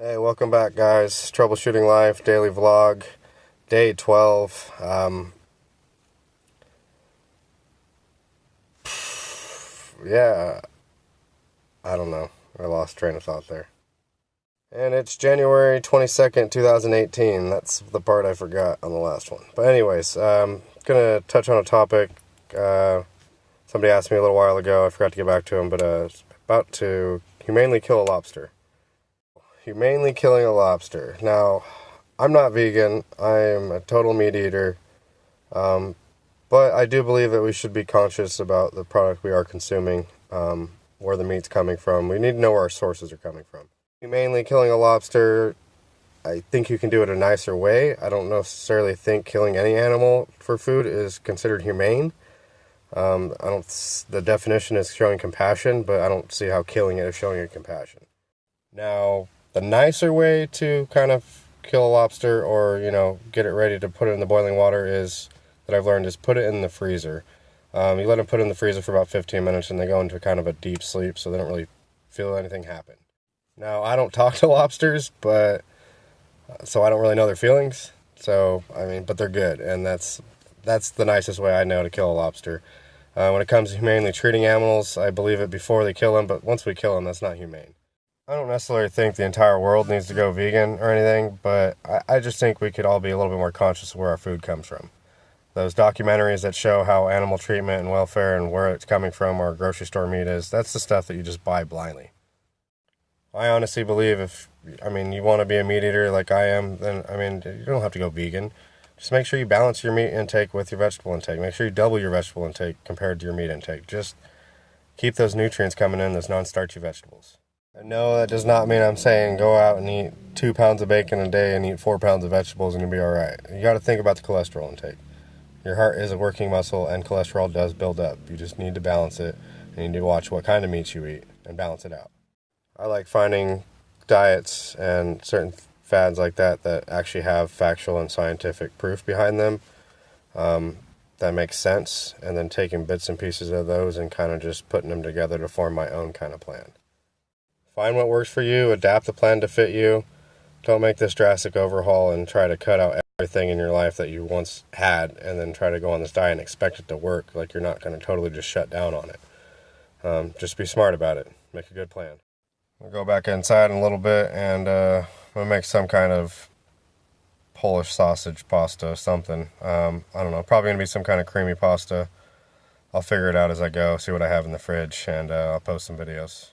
Hey, welcome back, guys. Troubleshooting Life daily vlog, day 12. Yeah, I don't know. I lost train of thought there. And it's January 22nd, 2018. That's the part I forgot on the last one. But anyways, gonna touch on a topic. Somebody asked me a little while ago. I forgot to get back to him, but it's about to humanely kill a lobster. Humanely killing a lobster. Now, I'm not vegan. I am a total meat eater. But I do believe that we should be conscious about the product we are consuming, where the meat's coming from. We need to know where our sources are coming from. Humanely killing a lobster, I think you can do it a nicer way. I don't necessarily think killing any animal for food is considered humane. The definition is showing compassion, but I don't see how killing it is showing it compassion. Now, the nicer way to kind of kill a lobster or, get it ready to put it in the boiling water that I've learned is put it in the freezer. You let them put it in the freezer for about 15 minutes and they go into kind of a deep sleep, so they don't really feel anything happen. Now, I don't talk to lobsters, so I don't really know their feelings. But they're good, and that's the nicest way I know to kill a lobster. When it comes to humanely treating animals, I believe it before they kill them, but once we kill them, that's not humane. I don't necessarily think the entire world needs to go vegan or anything, but I just think we could all be a little bit more conscious of where our food comes from. Those documentaries that show how animal treatment and welfare and where it's coming from, or grocery store meat is, that's the stuff that you just buy blindly. I honestly believe you want to be a meat eater like I am, then, you don't have to go vegan. Just make sure you balance your meat intake with your vegetable intake. Make sure you double your vegetable intake compared to your meat intake. Just keep those nutrients coming in, those non-starchy vegetables. And no, that does not mean I'm saying go out and eat 2 pounds of bacon a day and eat 4 pounds of vegetables and you'll be alright. You got to think about the cholesterol intake. Your heart is a working muscle and cholesterol does build up. You just need to balance it, and you need to watch what kind of meats you eat and balance it out. I like finding diets and certain fads like that actually have factual and scientific proof behind them that makes sense, and then taking bits and pieces of those and kind of just putting them together to form my own kind of plan. Find what works for you, adapt the plan to fit you. Don't make this drastic overhaul and try to cut out everything in your life that you once had and then try to go on this diet and expect it to work. Like, you're not going to totally just shut down on it. Just be smart about it. Make a good plan. We'll go back inside in a little bit and we'll make some kind of Polish sausage pasta, something. I don't know, probably going to be some kind of creamy pasta. I'll figure it out as I go, see what I have in the fridge, and I'll post some videos.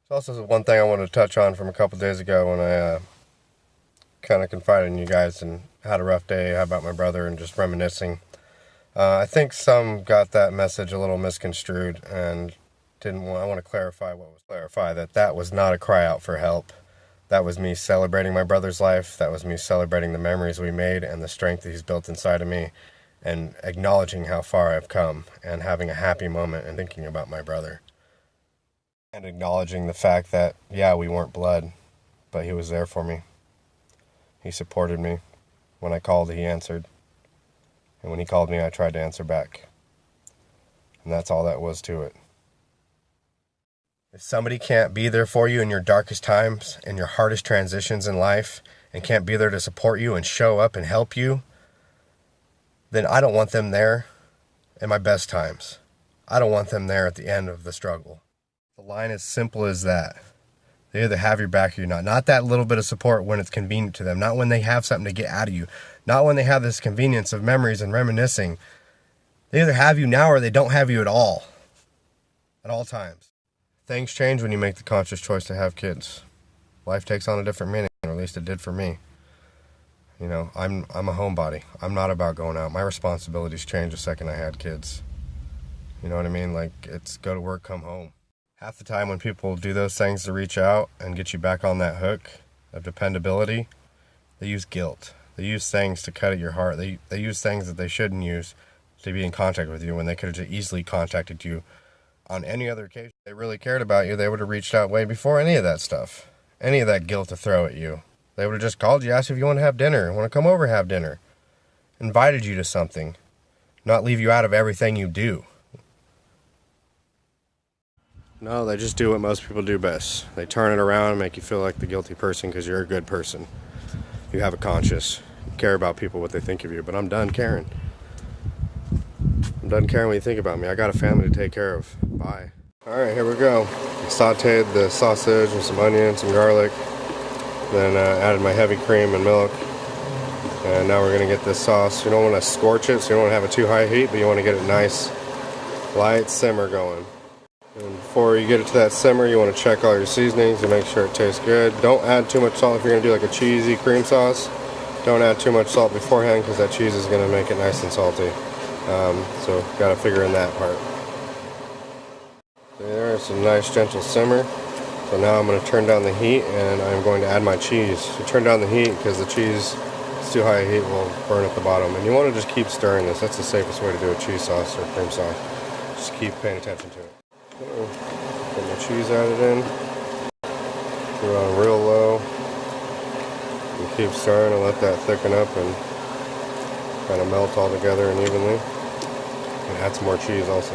There's also one thing I wanted to touch on from a couple days ago when I kind of confided in you guys and had a rough day about my brother and just reminiscing. I think some got that message a little misconstrued and I want to clarify that was not a cry out for help. That was me celebrating my brother's life. That was me celebrating the memories we made and the strength that he's built inside of me, and acknowledging how far I've come and having a happy moment and thinking about my brother. And acknowledging the fact that, yeah, we weren't blood, but he was there for me. He supported me. When I called, he answered. And when he called me, I tried to answer back. And that's all that was to it. If somebody can't be there for you in your darkest times and your hardest transitions in life, and can't be there to support you and show up and help you, then I don't want them there in my best times. I don't want them there at the end of the struggle. The line is simple as that. They either have your back or you're not. Not that little bit of support when it's convenient to them. Not when they have something to get out of you. Not when they have this convenience of memories and reminiscing. They either have you now or they don't have you at all. At all times. Things change when you make the conscious choice to have kids. Life takes on a different meaning, or at least it did for me. I'm a homebody. I'm not about going out. My responsibilities changed the second I had kids. You know what I mean? Like, it's go to work, come home. Half the time when people do those things to reach out and get you back on that hook of dependability, they use guilt. They use things to cut at your heart. They use things that they shouldn't use to be in contact with you when they could have easily contacted you on any other occasion. If they really cared about you, they would have reached out way before any of that stuff. Any of that guilt to throw at you. They would have just called you, asked if you want to have dinner, want to come over and have dinner. Invited you to something. Not leave you out of everything you do. No, they just do what most people do best. They turn it around and make you feel like the guilty person because you're a good person. You have a conscience. You care about people, what they think of you. But I'm done caring. I'm done caring what you think about me. I got a family to take care of. Bye. Alright, here we go. I sauteed the sausage with some onion, some garlic. Then added my heavy cream and milk. And now we're going to get this sauce. You don't want to scorch it, so you don't want to have it too high heat, but you want to get it nice, light simmer going. And before you get it to that simmer, you want to check all your seasonings and make sure it tastes good. Don't add too much salt if you're going to do like a cheesy cream sauce. Don't add too much salt beforehand because that cheese is going to make it nice and salty. So got to figure in that part. There, it's a nice gentle simmer. So now I'm going to turn down the heat and I'm going to add my cheese. So turn down the heat because the cheese, it's too high heat, will burn at the bottom. And you want to just keep stirring this. That's the safest way to do a cheese sauce or cream sauce. Just keep paying attention to it. Get my cheese added in. Put it on real low. And keep stirring and let that thicken up and kind of melt all together and evenly. And add some more cheese also.